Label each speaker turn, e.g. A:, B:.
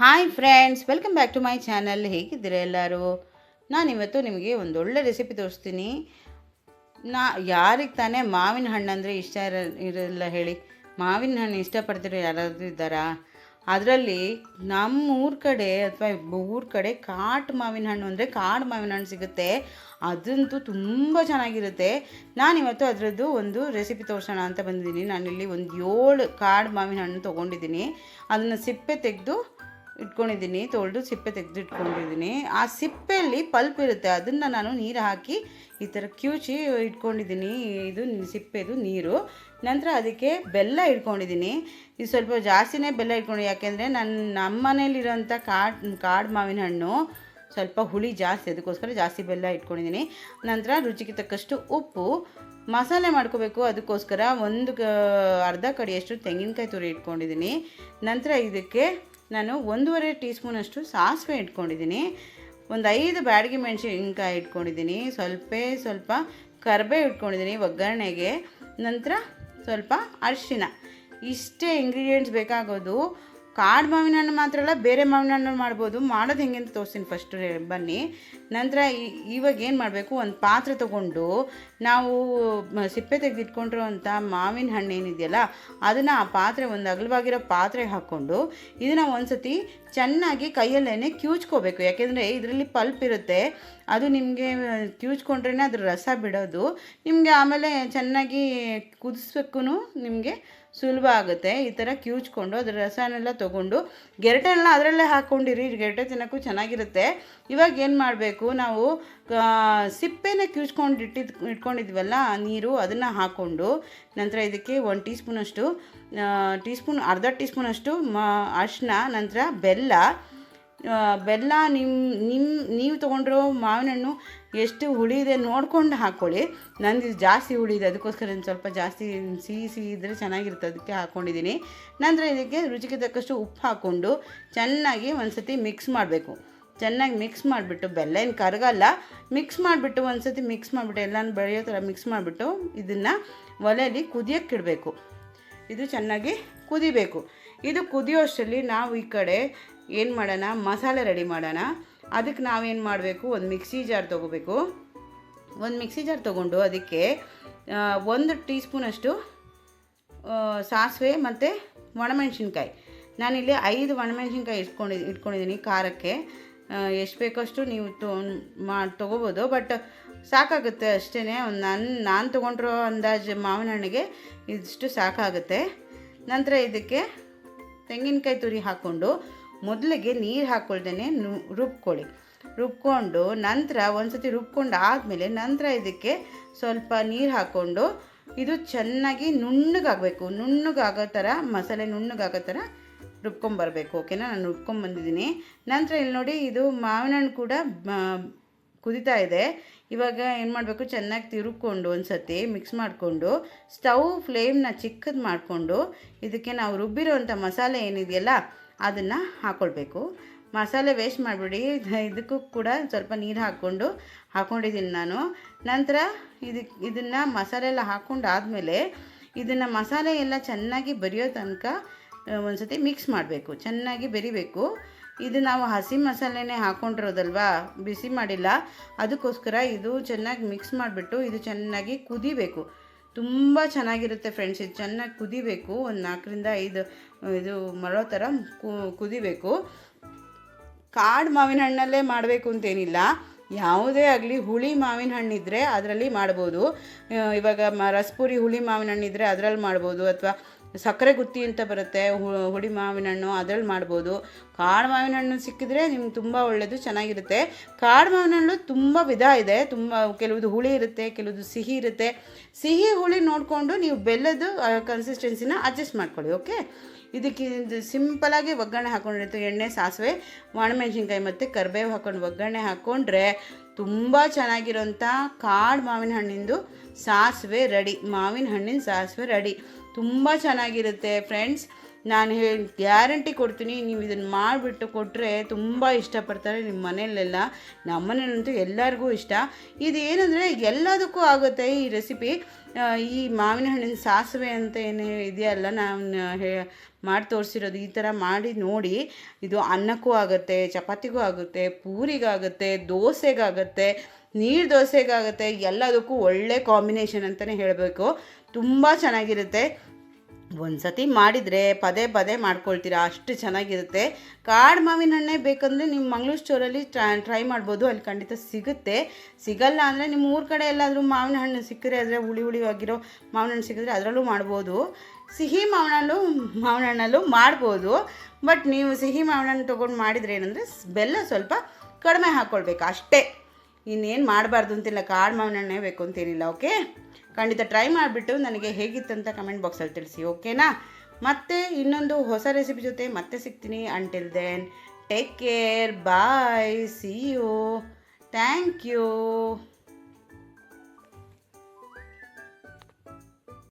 A: Hi friends, welcome back to my channel. ಹೇಗಿದ್ದೀರಾ ಎಲ್ಲರೂ? ನಾನಿವತ್ತು ನಿಮಗೆ ಒಂದೊಳ್ಳೆ ರೆಸಿಪಿ ತೋರಿಸ್ತೀನಿ. ಯಾರಿಗೆ ತಾನೇ ಮಾವಿನ ಹಣ್ಣು ಅಂದರೆ ಇಷ್ಟ ಇರಲ್ಲ ಹೇಳಿ? ಮಾವಿನ ಹಣ್ಣು ಇಷ್ಟಪಡ್ತಿರೋ ಯಾರಾದರೂ ಇದ್ದಾರಾ? ಅದರಲ್ಲಿ ನಮ್ಮ ಊರ ಕಡೆ ಅಥವಾ ಊರ ಕಡೆ ಕಾಟು ಮಾವಿನ ಹಣ್ಣು ಅಂದರೆ ಕಾಡು ಮಾವಿನ ಹಣ್ಣು ಸಿಗುತ್ತೆ. ಅದಂತೂ ತುಂಬ ಚೆನ್ನಾಗಿರುತ್ತೆ. ನಾನಿವತ್ತು ಅದರದ್ದು ಒಂದು ರೆಸಿಪಿ ತೋರಿಸೋಣ ಅಂತ ಬಂದಿದ್ದೀನಿ. ನಾನಿಲ್ಲಿ ಒಂದು 7 ಕಾಡು ಮಾವಿನ ಹಣ್ಣು ತೊಗೊಂಡಿದ್ದೀನಿ. ಅದನ್ನು ಸಿಪ್ಪೆ ತೆಗೆದು ಇಟ್ಕೊಂಡಿದ್ದೀನಿ, ತೊಳೆದು ಸಿಪ್ಪೆ ತೆಗೆದು ಇಟ್ಕೊಂಡಿದ್ದೀನಿ. ಆ ಸಿಪ್ಪೆಯಲ್ಲಿ ಪಲ್ಪ್ ಇರುತ್ತೆ, ಅದನ್ನು ನಾನು ನೀರು ಹಾಕಿ ಈ ಥರ ಕಿವುಚಿ ಇಟ್ಕೊಂಡಿದ್ದೀನಿ. ಇದು ಸಿಪ್ಪೆದು ನೀರು. ನಂತರ ಅದಕ್ಕೆ ಬೆಲ್ಲ ಇಟ್ಕೊಂಡಿದ್ದೀನಿ. ಇದು ಸ್ವಲ್ಪ ಜಾಸ್ತಿನೇ ಬೆಲ್ಲ ಇಟ್ಕೊಂಡು, ಯಾಕೆಂದರೆ ನಮ್ಮ ಮನೇಲಿರೋಂಥ ಕಾಡು ಮಾವಿನ ಹಣ್ಣು ಸ್ವಲ್ಪ ಹುಳಿ ಜಾಸ್ತಿ, ಅದಕ್ಕೋಸ್ಕರ ಜಾಸ್ತಿ ಬೆಲ್ಲ ಇಟ್ಕೊಂಡಿದ್ದೀನಿ. ನಂತರ ರುಚಿಗೆ ತಕ್ಕಷ್ಟು ಉಪ್ಪು, ಮಸಾಲೆ ಮಾಡ್ಕೋಬೇಕು. ಅದಕ್ಕೋಸ್ಕರ ಅರ್ಧ ಕಡಿಯಷ್ಟು ತೆಂಗಿನಕಾಯಿ ತುರಿ ಇಟ್ಕೊಂಡಿದ್ದೀನಿ. ನಂತರ ಇದಕ್ಕೆ ನಾನು 1.5 ಟೀ ಸ್ಪೂನಷ್ಟು ಸಾಸಿವೆ ಇಟ್ಕೊಂಡಿದ್ದೀನಿ. ಒಂದು 5 ಬ್ಯಾಡಗಿ ಮೆಣಸಿನ್ಕಾಯಿ ಇಟ್ಕೊಂಡಿದ್ದೀನಿ. ಸ್ವಲ್ಪ ಕರಿಬೇವು ಇಟ್ಕೊಂಡಿದ್ದೀನಿ ಒಗ್ಗರಣೆಗೆ. ನಂತರ ಸ್ವಲ್ಪ ಅರಿಶಿನ. ಇಷ್ಟೇ ಇಂಗ್ರೀಡಿಯೆಂಟ್ಸ್ ಬೇಕಾಗೋದು. ಕಾಡು ಮಾವಿನ ಹಣ್ಣು ಮಾತ್ರ ಅಲ್ಲ, ಬೇರೆ ಮಾವಿನ ಹಣ್ಣು ಮಾಡ್ಬೋದು. ಮಾಡೋದು ಹೆಂಗೆ ಅಂತ ತೋರಿಸ್ತೀನಿ ಫಸ್ಟು, ಬನ್ನಿ. ನಂತರ ಇವಾಗ ಏನು ಮಾಡಬೇಕು, ಒಂದು ಪಾತ್ರೆ ತೊಗೊಂಡು ನಾವು ಸಿಪ್ಪೆ ತೆಗೆದಿಟ್ಕೊಂಡಿರೋ ಅಂಥ ಮಾವಿನ ಹಣ್ಣು ಏನಿದೆಯಲ್ಲ ಅದನ್ನು ಆ ಪಾತ್ರೆ, ಒಂದು ಅಗಲವಾಗಿರೋ ಪಾತ್ರೆಗೆ ಹಾಕ್ಕೊಂಡು ಇದನ್ನು ಒಂದು ಸತಿ ಚೆನ್ನಾಗಿ ಕೈಯಲ್ಲೇ ಕಿವುಚ್ಕೋಬೇಕು. ಯಾಕೆಂದರೆ ಇದರಲ್ಲಿ ಪಲ್ಪ್ ಇರುತ್ತೆ, ಅದು ನಿಮಗೆ ಕಿವುಚ್ಕೊಂಡ್ರೇ ಅದ್ರ ರಸ ಬಿಡೋದು. ನಿಮಗೆ ಆಮೇಲೆ ಚೆನ್ನಾಗಿ ಕುದಿಸೋಕ್ಕೂ ನಿಮಗೆ ಸುಲಭ ಆಗುತ್ತೆ. ಈ ಥರ ಕಿವುಚ್ಕೊಂಡು ಅದರ ರಸನೆಲ್ಲ ತೊಗೊಂಡು ಗೆರಟೆಲ್ಲ ಅದರಲ್ಲೇ ಹಾಕ್ಕೊಂಡಿರಿ, ಗೆರಟೆ ತಿನ್ನೋಕ್ಕೂ ಚೆನ್ನಾಗಿರುತ್ತೆ. ಇವಾಗ ಏನು ಮಾಡಬೇಕು, ನಾವು ಸಿಪ್ಪೆನ ಕಿವುಚ್ಕೊಂಡು ಇಟ್ಕೊಂಡಿದ್ವಲ್ಲ ನೀರು, ಅದನ್ನು ಹಾಕ್ಕೊಂಡು ನಂತರ ಇದಕ್ಕೆ 1 ಟೀ ಸ್ಪೂನಷ್ಟು ಅರ್ಧ ಟೀ ಸ್ಪೂನಷ್ಟು ಅರಿಶಿನ, ನಂತರ ಬೆಲ್ಲ. ನೀವು ತೊಗೊಂಡಿರೋ ಮಾವಿನ ಹಣ್ಣು ಎಷ್ಟು ಹುಳಿ ಇದೆ ನೋಡ್ಕೊಂಡು ಹಾಕ್ಕೊಳ್ಳಿ. ನಂದು ಜಾಸ್ತಿ ಹುಳಿ ಇದೆ, ಅದಕ್ಕೋಸ್ಕರ ಸ್ವಲ್ಪ ಜಾಸ್ತಿ ಸಿಹಿ ಇದ್ದರೆ ಚೆನ್ನಾಗಿರುತ್ತೆ, ಅದಕ್ಕೆ ಹಾಕ್ಕೊಂಡಿದ್ದೀನಿ. ನಂತರ ಇದಕ್ಕೆ ರುಚಿಗೆ ತಕ್ಕಷ್ಟು ಉಪ್ಪು ಹಾಕ್ಕೊಂಡು ಚೆನ್ನಾಗಿ ಒಂದು ಸತಿ ಮಿಕ್ಸ್ ಮಾಡಬೇಕು. ಚೆನ್ನಾಗಿ ಮಿಕ್ಸ್ ಮಾಡಿಬಿಟ್ಟು, ಬೆಲ್ಲ ಏನು ಕರಗಲ್ಲ, ಮಿಕ್ಸ್ ಮಾಡಿಬಿಟ್ಟು ಒಂದು ಸತಿ ಮಿಕ್ಸ್ ಮಾಡಿಬಿಟ್ಟು ಎಲ್ಲನೂ ಬೆಳೆಯೋ ಥರ ಮಿಕ್ಸ್ ಮಾಡಿಬಿಟ್ಟು ಇದನ್ನು ಒಲೆಯಲ್ಲಿ ಕುದಿಯೋಕ್ಕಿಡಬೇಕು. ಇದು ಚೆನ್ನಾಗಿ ಕುದಿಬೇಕು. ಇದು ಕುದಿಯೋಷ್ಟರಲ್ಲಿ ನಾವು ಈ ಕಡೆ ಏನು ಮಾಡೋಣ, ಮಸಾಲೆ ರೆಡಿ ಮಾಡೋಣ. ಅದಕ್ಕೆ ನಾವೇನು ಮಾಡಬೇಕು, ಒಂದು ಮಿಕ್ಸಿ ಜಾರ್ ತೊಗೋಬೇಕು. ಒಂದು ಮಿಕ್ಸಿ ಜಾರ್ ತೊಗೊಂಡು ಅದಕ್ಕೆ 1 ಟೀ ಸ್ಪೂನಷ್ಟು ಸಾಸಿವೆ ಮತ್ತು ಒಣಮೆಣ್ಸಿನ್ಕಾಯಿ. ನಾನಿಲ್ಲಿ 5 ಒಣಮೆಣ್ಸಿನ್ಕಾಯಿ ಇಟ್ಕೊಂಡಿದ್ದೀನಿ ಖಾರಕ್ಕೆ. ಎಷ್ಟು ಬೇಕಷ್ಟು ನೀವು ತೊಗೋಬೋದು, ಬಟ್ ಸಾಕಾಗುತ್ತೆ ಅಷ್ಟೇ. ನಾನು ತೊಗೊಂಡಿರೋ ಅಂದಾಜು ಮಾವಿನ ಹಣ್ಣಿಗೆ ಇದಿಷ್ಟು ಸಾಕಾಗುತ್ತೆ. ನಂತರ ಇದಕ್ಕೆ ತೆಂಗಿನಕಾಯಿ ತುರಿ ಹಾಕ್ಕೊಂಡು ಮೊದಲಿಗೆ ನೀರು ಹಾಕ್ಕೊಳ್ದೇನೆ ರುಬ್ಕೊಂಡು ನಂತರ ಒಂದು ಸತಿ ರುಬ್ಕೊಂಡು ಆದಮೇಲೆ ನಂತರ ಇದಕ್ಕೆ ಸ್ವಲ್ಪ ನೀರು ಹಾಕ್ಕೊಂಡು ಇದು ಚೆನ್ನಾಗಿ ನುಣ್ಣಗಾಗೋ ಥರ, ಮಸಾಲೆ ನುಣ್ಣಗಾಗೋ ಥರ ರುಬ್ಕೊಂಬರ್ಬೇಕು. ಓಕೆನಾ? ನಾನು ರುಬ್ಕೊಂಬಂದಿದ್ದೀನಿ. ನಂತರ ಇಲ್ಲಿ ನೋಡಿ, ಇದು ಮಾವಿನ ಹಣ್ಣು ಕೂಡ ಕುದೀತಾ ಇದೆ. ಇವಾಗ ಏನು ಮಾಡಬೇಕು, ಚೆನ್ನಾಗಿ ತಿರುಗ್ಕೊಂಡು ಒಂದು ಸತಿ ಮಿಕ್ಸ್ ಮಾಡಿಕೊಂಡು ಸ್ಟವ್ ಫ್ಲೇಮ್ನ ಚಿಕ್ಕದು ಮಾಡಿಕೊಂಡು ಇದಕ್ಕೆ ನಾವು ರುಬ್ಬಿರೋವಂಥ ಮಸಾಲೆ ಏನಿದೆಯಲ್ಲ ಅದನ್ನು ಹಾಕ್ಕೊಳ್ಬೇಕು. ಮಸಾಲೆ ವೇಸ್ಟ್ ಮಾಡಿಬಿಡಿ. ಇದಕ್ಕೂ ಕೂಡ ಸ್ವಲ್ಪ ನೀರು ಹಾಕ್ಕೊಂಡಿದ್ದೀನಿ ನಾನು. ನಂತರ ಇದನ್ನು ಮಸಾಲೆ ಎಲ್ಲ ಹಾಕ್ಕೊಂಡಾದಮೇಲೆ ಇದನ್ನು ಮಸಾಲೆ ಎಲ್ಲ ಚೆನ್ನಾಗಿ ಬೆರೆಯೋ ತನಕ ಒಂದು ಸತಿ ಮಿಕ್ಸ್ ಮಾಡಬೇಕು, ಚೆನ್ನಾಗಿ ಬೆರಿಬೇಕು. ಇದು ನಾವು ಹಸಿ ಮಸಾಲೆನೇ ಹಾಕ್ಕೊಂಡಿರೋದಲ್ವಾ, ಬಿಸಿ ಮಾಡಿಲ್ಲ, ಅದಕ್ಕೋಸ್ಕರ ಇದು ಚೆನ್ನಾಗಿ ಮಿಕ್ಸ್ ಮಾಡಿಬಿಟ್ಟು ಇದು ಚೆನ್ನಾಗಿ ಕುದಿಬೇಕು. ತುಂಬ ಚೆನ್ನಾಗಿರುತ್ತೆ ಫ್ರೆಂಡ್ಸ್. ಇದು ಚೆನ್ನಾಗಿ ಕುದಿಬೇಕು, ಒಂದು 4 ರಿಂದ 5 ಇದು ಮರೋ ಥರ ಕುದಿಬೇಕು. ಕಾಡು ಮಾವಿನ ಹಣ್ಣಲ್ಲೇ ಮಾಡಬೇಕು ಅಂತೇನಿಲ್ಲ, ಯಾವುದೇ ಆಗಲಿ ಹುಳಿ ಮಾವಿನ ಹಣ್ಣಿದ್ದರೆ ಅದರಲ್ಲಿ ಮಾಡ್ಬೋದು. ಇವಾಗ ರಸಪುರಿ ಹುಳಿ ಮಾವಿನ ಹಣ್ಣಿದ್ದರೆ ಅದರಲ್ಲಿ ಮಾಡ್ಬೋದು, ಅಥವಾ ಸಕ್ಕರೆ ಗುತ್ತಿ ಅಂತ ಬರುತ್ತೆ ಹುಳಿ ಮಾವಿನ ಹಣ್ಣು, ಅದರಲ್ಲಿ ಮಾಡ್ಬೋದು. ಕಾಡು ಮಾವಿನ ಹಣ್ಣು ಸಿಕ್ಕಿದ್ರೆ ನಿಮ್ಗೆ ತುಂಬ ಒಳ್ಳೆಯದು, ಚೆನ್ನಾಗಿರುತ್ತೆ. ಕಾಡು ಮಾವಿನ ಹಣ್ಣು ತುಂಬ ವಿಧ ಇದೆ. ಕೆಲವುದು ಹುಳಿ ಇರುತ್ತೆ, ಕೆಲವುದು ಸಿಹಿ ಇರುತ್ತೆ. ಸಿಹಿ ಹುಳಿ ನೋಡಿಕೊಂಡು ನೀವು ಬೆಲ್ಲದ ಕನ್ಸಿಸ್ಟೆನ್ಸಿನ ಅಡ್ಜಸ್ಟ್ ಮಾಡ್ಕೊಳ್ಳಿ. ಓಕೆ? ಇದಕ್ಕೆ ಸಿಂಪಲಾಗಿ ಒಗ್ಗರಣೆ ಹಾಕ್ಕೊಂಡಿರ್ತು, ಎಣ್ಣೆ, ಸಾಸಿವೆ, ಒಣಮೆಣ್ಸಿನ್ಕಾಯಿ ಮತ್ತು ಕರಿಬೇವು ಹಾಕ್ಕೊಂಡು ಒಗ್ಗರಣೆ ಹಾಕ್ಕೊಂಡ್ರೆ ತುಂಬ ಚೆನ್ನಾಗಿರೋಂಥ ಕಾಡು ಮಾವಿನ ಹಣ್ಣಿಂದು ಮಾವಿನ ಹಣ್ಣಿನ ಸಾಸಿವೆ ರೆಡಿ. ತುಂಬ ಚೆನ್ನಾಗಿರುತ್ತೆ ಫ್ರೆಂಡ್ಸ್. ನಾನು ಗ್ಯಾರಂಟಿ ಕೊಡ್ತೀನಿ, ನೀವು ಇದನ್ನು ಮಾಡಿಬಿಟ್ಟು ಕೊಟ್ಟರೆ ತುಂಬ ಇಷ್ಟಪಡ್ತಾರೆ ನಿಮ್ಮ ಮನೆಯಲ್ಲೆಲ್ಲ. ನಮ್ಮ ಮನೇಲಂತೂ ಎಲ್ಲರಿಗೂ ಇಷ್ಟ. ಇದು ಏನಂದರೆ ಎಲ್ಲದಕ್ಕೂ ಆಗುತ್ತೆ ಈ ರೆಸಿಪಿ. ಈ ಮಾವಿನ ಹಣ್ಣಿನ ಸಾಸಿವೆ ಅಂತ ಏನು ಇದೆಯಲ್ಲ, ನಾನು ಮಾಡಿ ತೋರಿಸಿರೋದು ಈ ಥರ ಮಾಡಿ ನೋಡಿ. ಇದು ಅನ್ನಕ್ಕೂ ಆಗುತ್ತೆ, ಚಪಾತಿಗೂ ಆಗುತ್ತೆ, ಪೂರಿಗಾಗುತ್ತೆ, ದೋಸೆಗಾಗುತ್ತೆ, ನೀರು ದೋಸೆಗಾಗುತ್ತೆ, ಎಲ್ಲದಕ್ಕೂ ಒಳ್ಳೆ ಕಾಂಬಿನೇಷನ್ ಅಂತಲೇ ಹೇಳಬೇಕು. ತುಂಬ ಚೆನ್ನಾಗಿರುತ್ತೆ. ಒಂದು ಸತಿ ಮಾಡಿದರೆ ಪದೇ ಪದೇ ಮಾಡ್ಕೊಳ್ತೀರಾ, ಅಷ್ಟು ಚೆನ್ನಾಗಿರುತ್ತೆ. ಕಾಡು ಮಾವಿನ ಹಣ್ಣೇ ಬೇಕಂದರೆ ನಿಮ್ಮ ಮಂಗಳೂರು ಸ್ಟೋರಲ್ಲಿ ಟ್ರೈ ಮಾಡ್ಬೋದು, ಅಲ್ಲಿ ಖಂಡಿತ ಸಿಗುತ್ತೆ. ಸಿಗಲ್ಲ ಅಂದರೆ ನಿಮ್ಮ ಊರ ಕಡೆ ಎಲ್ಲಾದರೂ ಮಾವಿನ ಹಣ್ಣು ಸಿಕ್ಕರೆ, ಆದರೆ ಹುಳಿ ಆಗಿರೋ ಮಾವಿನ ಹಣ್ಣು ಸಿಕ್ಕಿದ್ರೆ ಅದರಲ್ಲೂ ಮಾಡ್ಬೋದು. ಸಿಹಿ ಮಾವಿನ ಹಣ್ಣಲ್ಲೂ ಮಾಡ್ಬೋದು. ಬಟ್ ನೀವು ಸಿಹಿ ಮಾವಿನ ಹಣ್ಣು ತೊಗೊಂಡು ಮಾಡಿದರೆ ಏನಂದರೆ ಬೆಲ್ಲ ಸ್ವಲ್ಪ ಕಡಿಮೆ ಹಾಕ್ಕೊಳ್ಬೇಕು ಅಷ್ಟೇ. ಇನ್ನೇನು ಮಾಡಬಾರ್ದು ಅಂತಿಲ್ಲ, ಕಾಡು ಮಾವಿನ ಹಣ್ಣೇ ಬೇಕು ಅಂತೇನಿಲ್ಲ. ಓಕೆ, ಖಂಡಿತ ಟ್ರೈ ಮಾಡಿಬಿಟ್ಟು ನನಗೆ ಹೇಗಿತ್ತಂತ ಕಮೆಂಟ್ ಬಾಕ್ಸಲ್ಲಿ ತಿಳಿಸಿ, ಓಕೆನಾ? ಮತ್ತೆ ಇನ್ನೊಂದು ಹೊಸ ರೆಸಿಪಿ ಜೊತೆ ಮತ್ತೆ ಸಿಗ್ತೀನಿ. Until then take care, bye, see you, thank you.